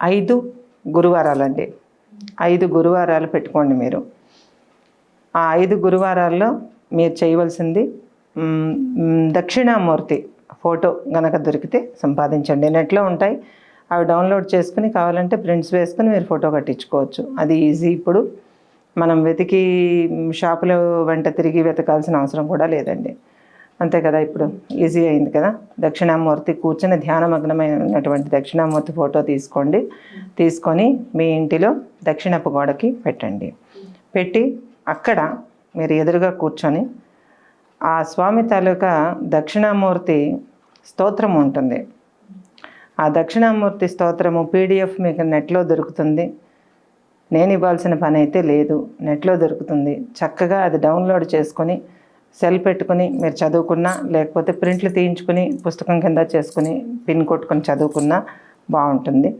5 గురువారాలండి. 5 గురువారాలు పెట్టుకోండి మీరు. ఆ 5 గురువారాల్లో మీరు చేయవలసింది దక్షిణామూర్తి ఫోటో గనక దొరికితే సంపాదించండి. నెట్లో ఉంటాయి, అవి డౌన్లోడ్ చేసుకుని కావాలంటే ప్రింట్స్ వేసుకుని మీరు ఫోటో కట్టించుకోవచ్చు. అది ఈజీ. ఇప్పుడు మనం వెతికి షాపుల వెంట తిరిగి వెతకాల్సిన అవసరం కూడా లేదండి. అంతే కదా, ఇప్పుడు ఈజీ అయింది కదా. దక్షిణామూర్తి కూర్చొని ధ్యానమగ్నమైనటువంటి దక్షిణామూర్తి ఫోటో తీసుకోండి. తీసుకొని మీ ఇంటిలో దక్షిణపు గోడకి పెట్టండి. పెట్టి అక్కడ మీరు ఎదురుగా కూర్చొని ఆ స్వామి తాలూకా దక్షిణామూర్తి స్తోత్రం ఉంటుంది. ఆ దక్షిణామూర్తి స్తోత్రము PDF మీకు నెట్లో దొరుకుతుంది. నేను ఇవ్వాల్సిన పని అయితే లేదు, నెట్లో దొరుకుతుంది. చక్కగా అది డౌన్లోడ్ చేసుకొని సెల్ పెట్టుకుని మీరు చదువుకున్నా, లేకపోతే ప్రింట్లు తీయించుకుని పుస్తకం కింద చేసుకుని పిన్ కొట్టుకొని చదువుకున్నా బాగుంటుంది.